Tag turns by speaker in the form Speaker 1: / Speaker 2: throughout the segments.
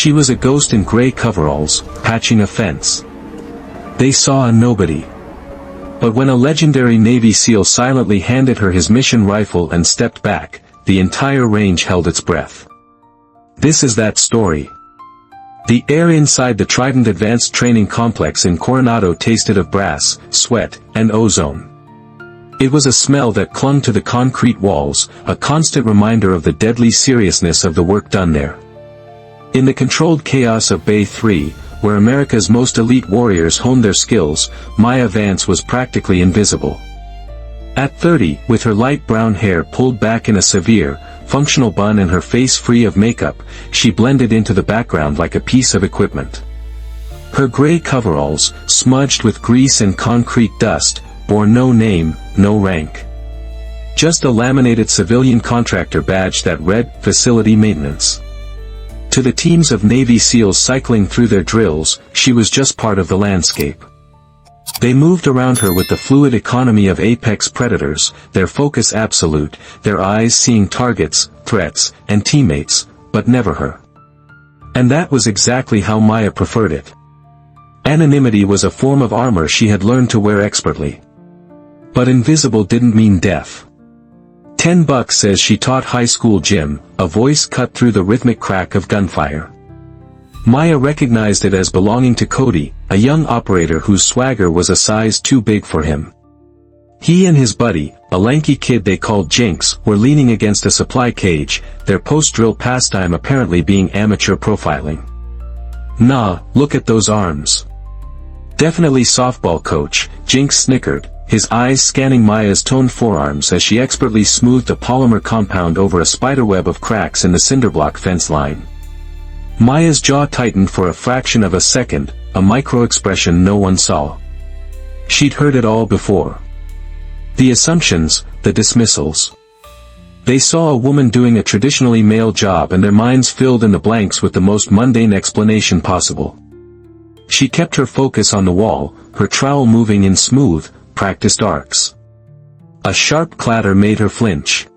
Speaker 1: She was a ghost in gray coveralls, patching a fence. They saw a nobody. But when a legendary Navy SEAL silently handed her his mission rifle and stepped back, the entire range held its breath. This is that story. The air inside the Trident Advanced Training Complex in Coronado tasted of brass, sweat, and ozone. It was a smell that clung to the concrete walls, a constant reminder of the deadly seriousness of the work done there. In the controlled chaos of Bay 3, where America's most elite warriors honed their skills, Maya Vance was practically invisible. At 30, with her light brown hair pulled back in a severe, functional bun and her face free of makeup, she blended into the background like a piece of equipment. Her gray coveralls, smudged with grease and concrete dust, bore no name, no rank. Just a laminated civilian contractor badge that read, Facility Maintenance. To the teams of Navy SEALs cycling through their drills, she was just part of the landscape. They moved around her with the fluid economy of apex predators, their focus absolute, their eyes seeing targets, threats, and teammates, but never her. And that was exactly how Maya preferred it. Anonymity was a form of armor she had learned to wear expertly. But invisible didn't mean death. $10 says she taught high school gym, a voice cut through the rhythmic crack of gunfire. Maya recognized it as belonging to Cody, a young operator whose swagger was a size too big for him. He and his buddy, a lanky kid they called Jinx, were leaning against a supply cage, their post-drill pastime apparently being amateur profiling. "Nah, look at those arms." "Definitely softball, coach," Jinx snickered, his eyes scanning Maya's toned forearms as she expertly smoothed a polymer compound over a spiderweb of cracks in the cinderblock fence line. Maya's jaw tightened for a fraction of a second, a micro-expression no one saw. She'd heard it all before. The assumptions, the dismissals. They saw a woman doing a traditionally male job and their minds filled in the blanks with the most mundane explanation possible. She kept her focus on the wall, her trowel moving in smooth, practiced arcs. A sharp clatter made her flinch.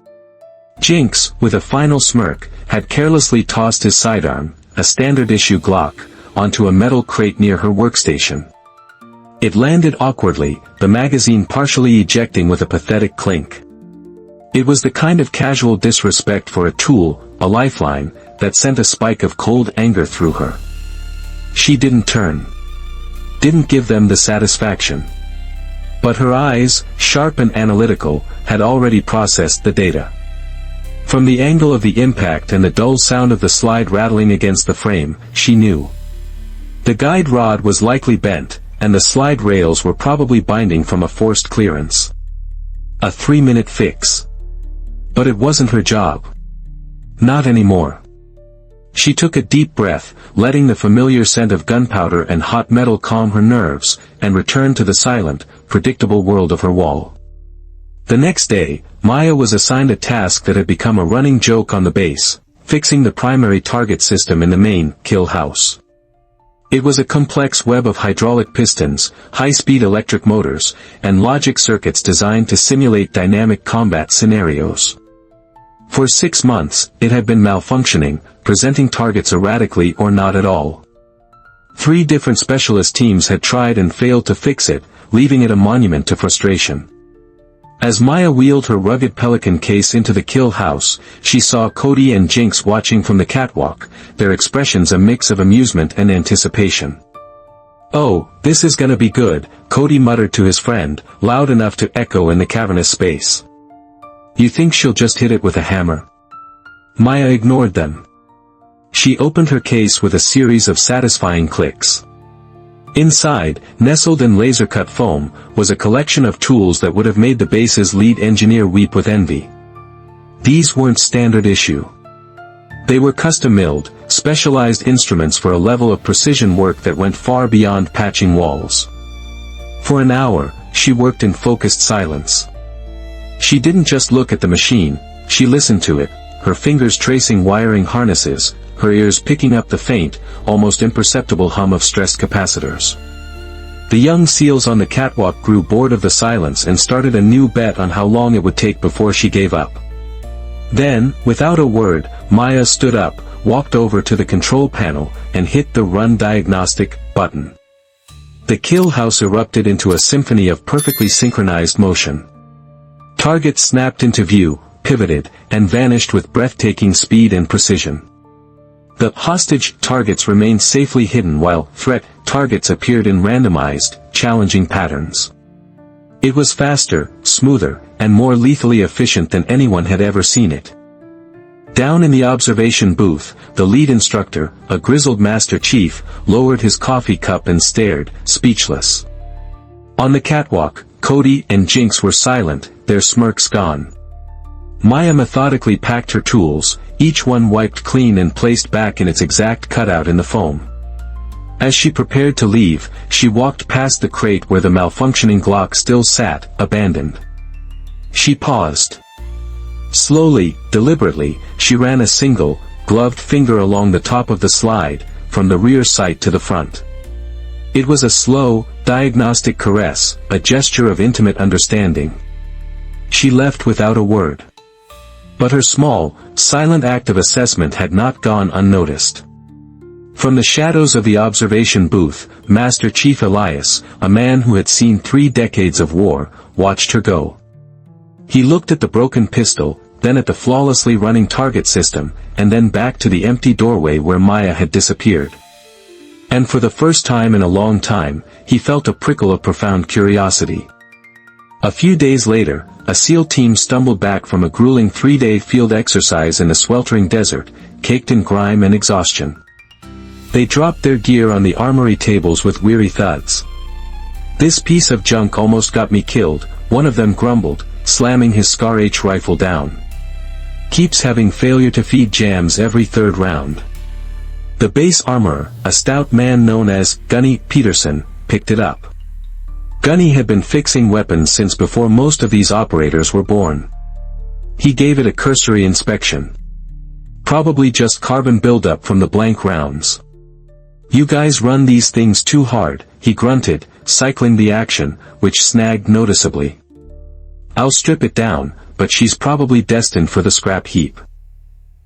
Speaker 1: Jinx, with a final smirk, had carelessly tossed his sidearm, a standard-issue Glock, onto a metal crate near her workstation. It landed awkwardly, the magazine partially ejecting with a pathetic clink. It was the kind of casual disrespect for a tool, a lifeline, that sent a spike of cold anger through her. She didn't turn. Didn't give them the satisfaction. But her eyes, sharp and analytical, had already processed the data. From the angle of the impact and the dull sound of the slide rattling against the frame, she knew. The guide rod was likely bent, and the slide rails were probably binding from a forced clearance. A 3-minute fix. But it wasn't her job. Not anymore. She took a deep breath, letting the familiar scent of gunpowder and hot metal calm her nerves, and returned to the silent, predictable world of her wall. The next day, Maya was assigned a task that had become a running joke on the base, fixing the primary target system in the main kill house. It was a complex web of hydraulic pistons, high-speed electric motors, and logic circuits designed to simulate dynamic combat scenarios. For 6 months, it had been malfunctioning, presenting targets erratically or not at all. 3 different specialist teams had tried and failed to fix it, leaving it a monument to frustration. As Maya wheeled her rugged Pelican case into the kill house, she saw Cody and Jinx watching from the catwalk, their expressions a mix of amusement and anticipation. "Oh, this is gonna be good," Cody muttered to his friend, loud enough to echo in the cavernous space. "You think she'll just hit it with a hammer?" Maya ignored them. She opened her case with a series of satisfying clicks. Inside, nestled in laser-cut foam, was a collection of tools that would have made the base's lead engineer weep with envy. These weren't standard issue. They were custom-milled, specialized instruments for a level of precision work that went far beyond patching walls. For an hour, she worked in focused silence. She didn't just look at the machine, she listened to it, her fingers tracing wiring harnesses, her ears picking up the faint, almost imperceptible hum of stressed capacitors. The young SEALs on the catwalk grew bored of the silence and started a new bet on how long it would take before she gave up. Then, without a word, Maya stood up, walked over to the control panel and hit the Run Diagnostic button. The kill house erupted into a symphony of perfectly synchronized motion. Targets snapped into view, pivoted, and vanished with breathtaking speed and precision. The hostage targets remained safely hidden while threat targets appeared in randomized, challenging patterns. It was faster, smoother, and more lethally efficient than anyone had ever seen it. Down in the observation booth, the lead instructor, a grizzled Master Chief, lowered his coffee cup and stared, speechless. On the catwalk, Cody and Jinx were silent, their smirks gone. Maya methodically packed her tools, each one wiped clean and placed back in its exact cutout in the foam. As she prepared to leave, she walked past the crate where the malfunctioning Glock still sat, abandoned. She paused. Slowly, deliberately, she ran a single, gloved finger along the top of the slide, from the rear sight to the front. It was a slow, diagnostic caress, a gesture of intimate understanding. She left without a word. But her small, silent act of assessment had not gone unnoticed. From the shadows of the observation booth, Master Chief Elias, a man who had seen 3 decades of war, watched her go. He looked at the broken pistol, then at the flawlessly running target system, and then back to the empty doorway where Maya had disappeared. And for the first time in a long time, he felt a prickle of profound curiosity. A few days later, a SEAL team stumbled back from a grueling 3-day field exercise in the sweltering desert, caked in grime and exhaustion. They dropped their gear on the armory tables with weary thuds. "This piece of junk almost got me killed," one of them grumbled, slamming his Scar H rifle down. "Keeps having failure to feed jams every 3rd round." The base armorer, a stout man known as Gunny Peterson, picked it up. Gunny had been fixing weapons since before most of these operators were born. He gave it a cursory inspection. Probably just carbon buildup from the blank rounds. "You guys run these things too hard," he grunted, cycling the action, which snagged noticeably. "I'll strip it down, but she's probably destined for the scrap heap."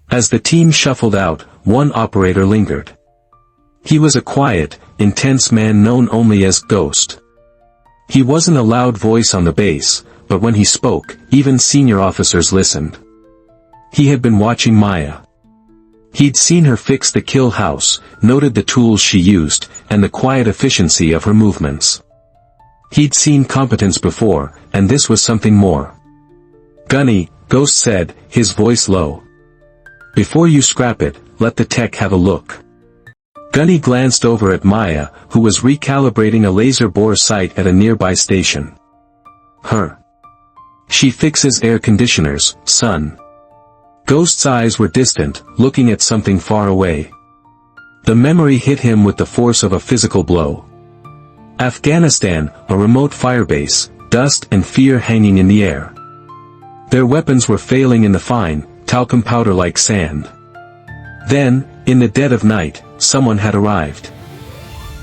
Speaker 1: As the team shuffled out, one operator lingered. He was a quiet, intense man known only as Ghost. He wasn't a loud voice on the base, but when he spoke, even senior officers listened. He had been watching Maya. He'd seen her fix the kill house, noted the tools she used, and the quiet efficiency of her movements. He'd seen competence before, and this was something more. "Gunny," Ghost said, his voice low. "Before you scrap it, let the tech have a look." Gunny glanced over at Maya, who was recalibrating a laser bore sight at a nearby station. "Her. She fixes air conditioners, son." Ghost's eyes were distant, looking at something far away. The memory hit him with the force of a physical blow. Afghanistan, a remote firebase, dust and fear hanging in the air. Their weapons were failing in the fine, talcum powder-like sand. Then, in the dead of night, someone had arrived.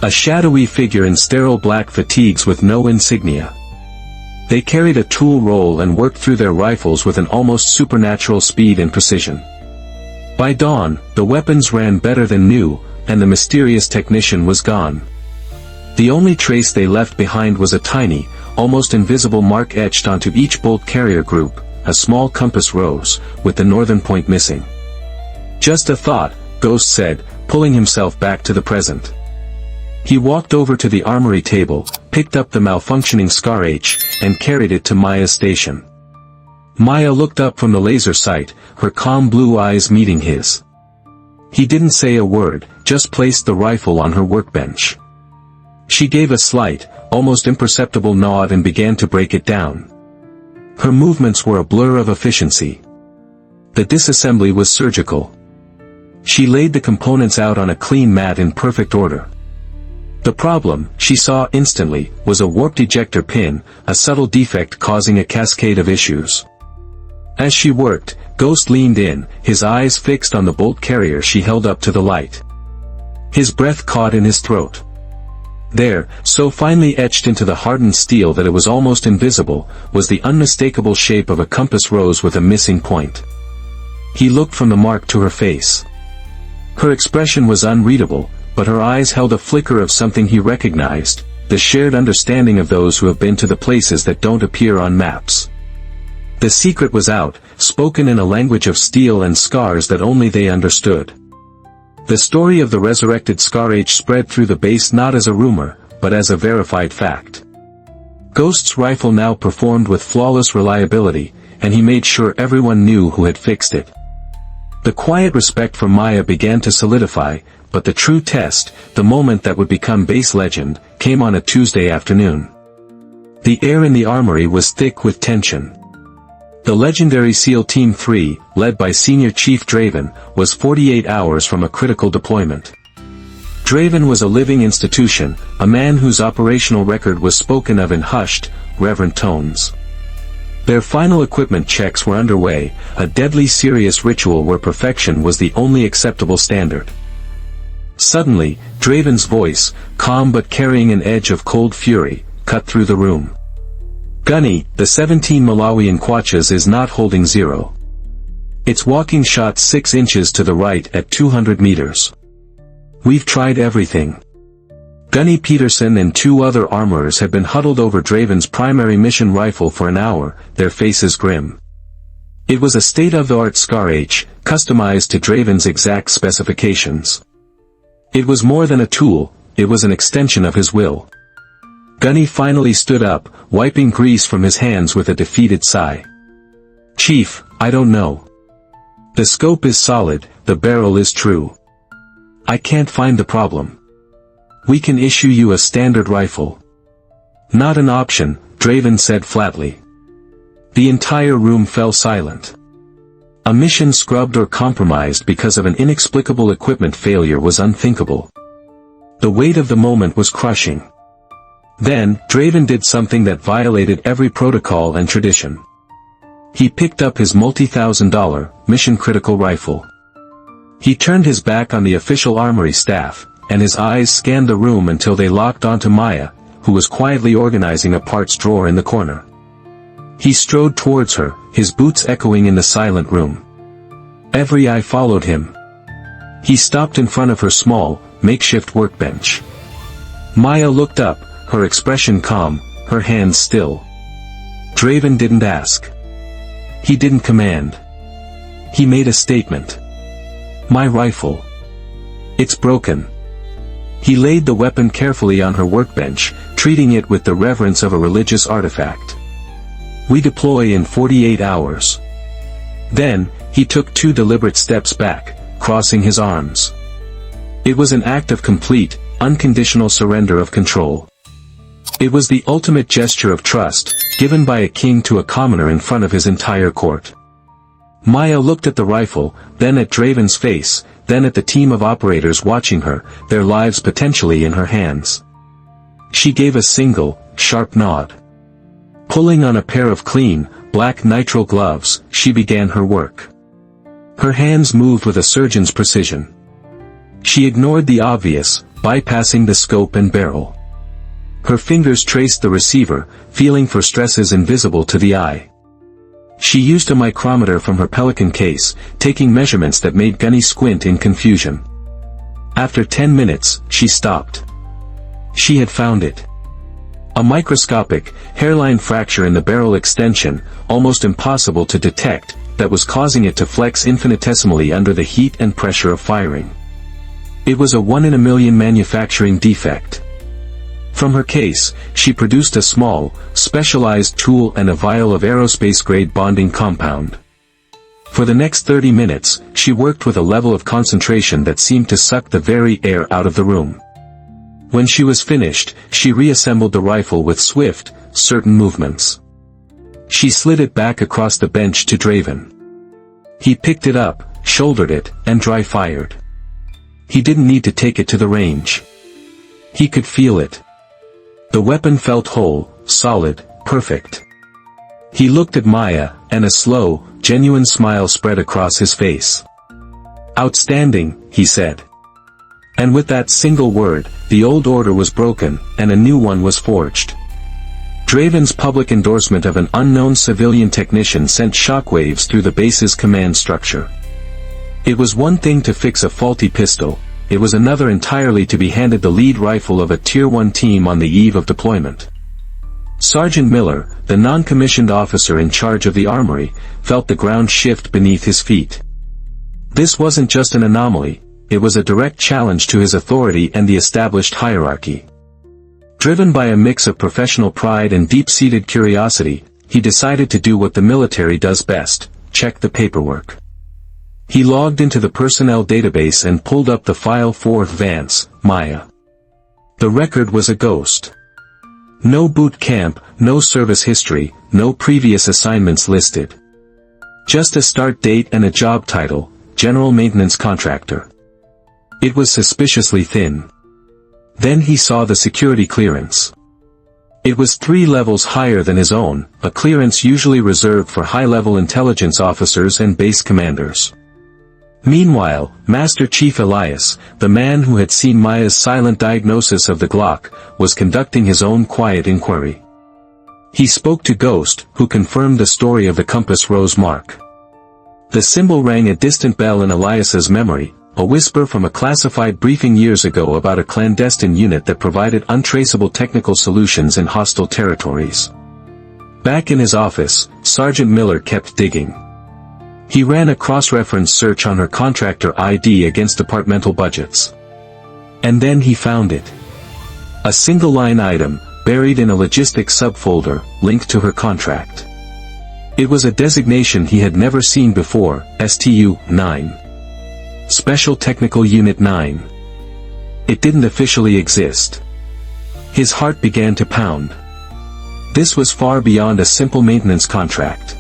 Speaker 1: A shadowy figure in sterile black fatigues with no insignia. They carried a tool roll and worked through their rifles with an almost supernatural speed and precision. By dawn, the weapons ran better than new, and the mysterious technician was gone. The only trace they left behind was a tiny, almost invisible mark etched onto each bolt carrier group, a small compass rose, with the northern point missing. "Just a thought," Ghost said, pulling himself back to the present. He walked over to the armory table, picked up the malfunctioning Scar H, and carried it to Maya's station. Maya looked up from the laser sight, her calm blue eyes meeting his. He didn't say a word, just placed the rifle on her workbench. She gave a slight, almost imperceptible nod and began to break it down. Her movements were a blur of efficiency. The disassembly was surgical. She laid the components out on a clean mat in perfect order. The problem, she saw instantly, was a warped ejector pin, a subtle defect causing a cascade of issues. As she worked, Ghost leaned in, his eyes fixed on the bolt carrier she held up to the light. His breath caught in his throat. There, so finely etched into the hardened steel that it was almost invisible, was the unmistakable shape of a compass rose with a missing point. He looked from the mark to her face. Her expression was unreadable, but her eyes held a flicker of something he recognized, the shared understanding of those who have been to the places that don't appear on maps. The secret was out, spoken in a language of steel and scars that only they understood. The story of the resurrected Scar-H spread through the base not as a rumor, but as a verified fact. Ghost's rifle now performed with flawless reliability, and he made sure everyone knew who had fixed it. The quiet respect for Maya began to solidify, but the true test, the moment that would become base legend, came on a Tuesday afternoon. The air in the armory was thick with tension. The legendary SEAL Team 3, led by Senior Chief Draven, was 48 hours from a critical deployment. Draven was a living institution, a man whose operational record was spoken of in hushed, reverent tones. Their final equipment checks were underway, a deadly serious ritual where perfection was the only acceptable standard. Suddenly, Draven's voice, calm but carrying an edge of cold fury, cut through the room. "Gunny, the 17 Malawian Kwachas is not holding zero. It's walking shot 6 inches to the right at 200 meters. We've tried everything." Gunny Peterson and 2 other armorers had been huddled over Draven's primary mission rifle for an hour, their faces grim. It was a state-of-the-art Scar-H, customized to Draven's exact specifications. It was more than a tool, it was an extension of his will. Gunny finally stood up, wiping grease from his hands with a defeated sigh. "Chief, I don't know. The scope is solid, the barrel is true. I can't find the problem. We can issue you a standard rifle." "Not an option," Draven said flatly. The entire room fell silent. A mission scrubbed or compromised because of an inexplicable equipment failure was unthinkable. The weight of the moment was crushing. Then, Draven did something that violated every protocol and tradition. He picked up his multi-$1,000, mission-critical rifle. He turned his back on the official armory staff, and his eyes scanned the room until they locked onto Maya, who was quietly organizing a parts drawer in the corner. He strode towards her, his boots echoing in the silent room. Every eye followed him. He stopped in front of her small, makeshift workbench. Maya looked up, her expression calm, her hands still. Draven didn't ask. He didn't command. He made a statement. "My rifle. It's broken." He laid the weapon carefully on her workbench, treating it with the reverence of a religious artifact. "We deploy in 48 hours. Then, he took 2 deliberate steps back, crossing his arms. It was an act of complete, unconditional surrender of control. It was the ultimate gesture of trust, given by a king to a commoner in front of his entire court. Maya looked at the rifle, then at Draven's face, then at the team of operators watching her, their lives potentially in her hands. She gave a single, sharp nod. Pulling on a pair of clean, black nitrile gloves, she began her work. Her hands moved with a surgeon's precision. She ignored the obvious, bypassing the scope and barrel. Her fingers traced the receiver, feeling for stresses invisible to the eye. She used a micrometer from her Pelican case, taking measurements that made Gunny squint in confusion. After 10 minutes, she stopped. She had found it. A microscopic, hairline fracture in the barrel extension, almost impossible to detect, that was causing it to flex infinitesimally under the heat and pressure of firing. It was a 1 in a million manufacturing defect. From her case, she produced a small, specialized tool and a vial of aerospace-grade bonding compound. For the next 30 minutes, she worked with a level of concentration that seemed to suck the very air out of the room. When she was finished, she reassembled the rifle with swift, certain movements. She slid it back across the bench to Draven. He picked it up, shouldered it, and dry-fired. He didn't need to take it to the range. He could feel it. The weapon felt whole, solid, perfect. He looked at Maya, and a slow, genuine smile spread across his face. "Outstanding," he said. And with that single word, the old order was broken, and a new one was forged. Draven's public endorsement of an unknown civilian technician sent shockwaves through the base's command structure. It was one thing to fix a faulty pistol, it was another entirely to be handed the lead rifle of a Tier 1 team on the eve of deployment. Sergeant Miller, the non-commissioned officer in charge of the armory, felt the ground shift beneath his feet. This wasn't just an anomaly, it was a direct challenge to his authority and the established hierarchy. Driven by a mix of professional pride and deep-seated curiosity, he decided to do what the military does best, check the paperwork. He logged into the personnel database and pulled up the file for Vance, Maya. The record was a ghost. No boot camp, no service history, no previous assignments listed. Just a start date and a job title, General Maintenance Contractor. It was suspiciously thin. Then he saw the security clearance. It was 3 levels higher than his own, a clearance usually reserved for high-level intelligence officers and base commanders. Meanwhile, Master Chief Elias, the man who had seen Maya's silent diagnosis of the Glock, was conducting his own quiet inquiry. He spoke to Ghost, who confirmed the story of the compass rose mark. The symbol rang a distant bell in Elias's memory, a whisper from a classified briefing years ago about a clandestine unit that provided untraceable technical solutions in hostile territories. Back in his office, Sergeant Miller kept digging. He ran a cross-reference search on her contractor ID against departmental budgets. And then he found it. A single-line item, buried in a logistics subfolder, linked to her contract. It was a designation he had never seen before, STU 9. Special Technical Unit 9. It didn't officially exist. His heart began to pound. This was far beyond a simple maintenance contract.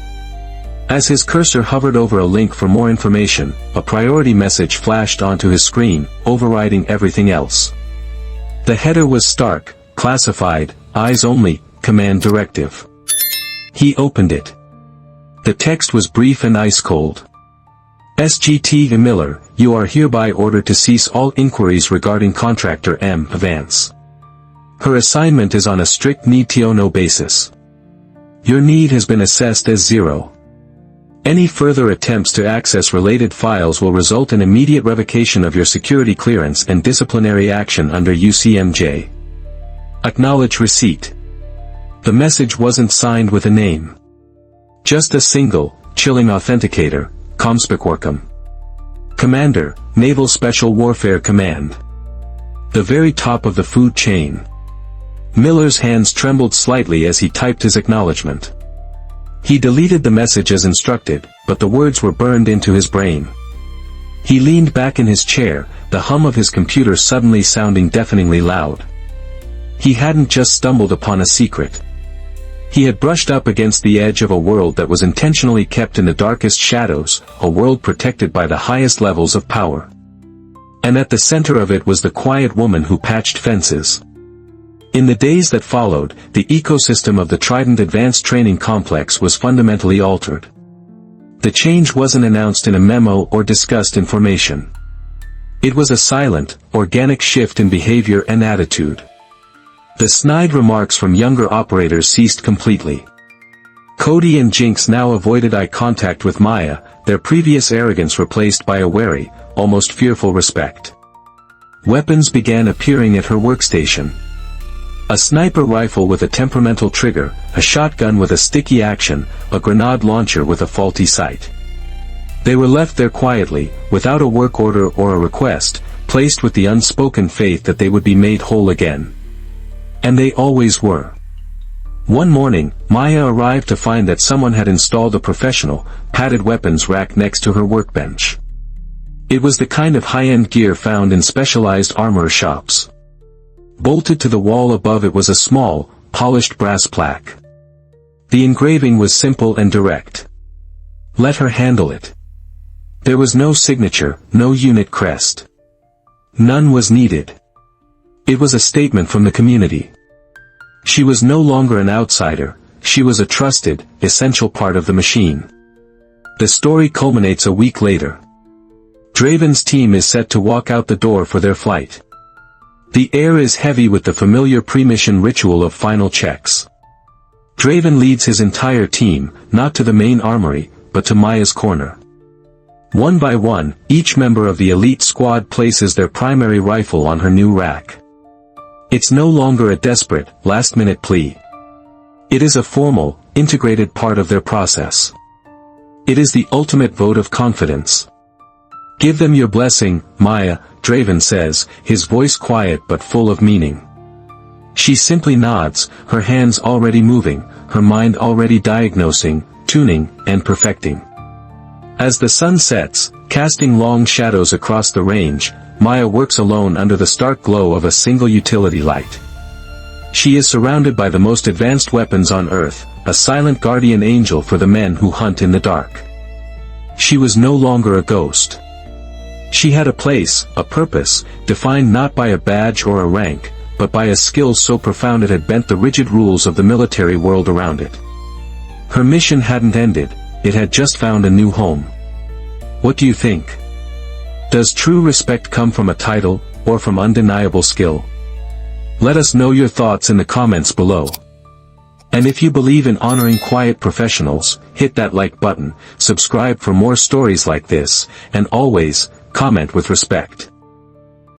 Speaker 1: As his cursor hovered over a link for more information, a priority message flashed onto his screen, overriding everything else. The header was stark, classified, eyes only, command directive. He opened it. The text was brief and ice-cold. SGT Miller, you are hereby ordered to cease all inquiries regarding contractor M. Vance. Her assignment is on a strict need-to-know basis. Your need has been assessed as 0. Any further attempts to access related files will result in immediate revocation of your security clearance and disciplinary action under UCMJ. Acknowledge receipt. The message wasn't signed with a name. Just a single, chilling authenticator, Comspecworkum. Commander, Naval Special Warfare Command. The very top of the food chain. Miller's hands trembled slightly as he typed his acknowledgement. He deleted the message as instructed, but the words were burned into his brain. He leaned back in his chair, the hum of his computer suddenly sounding deafeningly loud. He hadn't just stumbled upon a secret. He had brushed up against the edge of a world that was intentionally kept in the darkest shadows, a world protected by the highest levels of power. And at the center of it was the quiet woman who patched fences. In the days that followed, the ecosystem of the Trident Advanced Training Complex was fundamentally altered. The change wasn't announced in a memo or discussed in formation. It was a silent, organic shift in behavior and attitude. The snide remarks from younger operators ceased completely. Cody and Jinx now avoided eye contact with Maya, their previous arrogance replaced by a wary, almost fearful respect. Weapons began appearing at her workstation. A sniper rifle with a temperamental trigger, a shotgun with a sticky action, a grenade launcher with a faulty sight. They were left there quietly, without a work order or a request, placed with the unspoken faith that they would be made whole again. And they always were. One morning, Maya arrived to find that someone had installed a professional, padded weapons rack next to her workbench. It was the kind of high-end gear found in specialized armor shops. Bolted to the wall above it was a small, polished brass plaque. The engraving was simple and direct. Let her handle it. There was no signature, no unit crest. None was needed. It was a statement from the community. She was no longer an outsider, she was a trusted, essential part of the machine. The story culminates a week later. Draven's team is set to walk out the door for their flight. The air is heavy with the familiar pre-mission ritual of final checks. Draven leads his entire team, not to the main armory, but to Maya's corner. One by one, each member of the elite squad places their primary rifle on her new rack. It's no longer a desperate, last-minute plea. It is a formal, integrated part of their process. It is the ultimate vote of confidence. "Give them your blessing, Maya," Draven says, his voice quiet but full of meaning. She simply nods, her hands already moving, her mind already diagnosing, tuning, and perfecting. As the sun sets, casting long shadows across the range, Maya works alone under the stark glow of a single utility light. She is surrounded by the most advanced weapons on Earth, a silent guardian angel for the men who hunt in the dark. She was no longer a ghost. She had a place, a purpose, defined not by a badge or a rank, but by a skill so profound it had bent the rigid rules of the military world around it. Her mission hadn't ended, it had just found a new home. What do you think? Does true respect come from a title, or from undeniable skill? Let us know your thoughts in the comments below. And if you believe in honoring quiet professionals, hit that like button, subscribe for more stories like this, and always, comment with respect.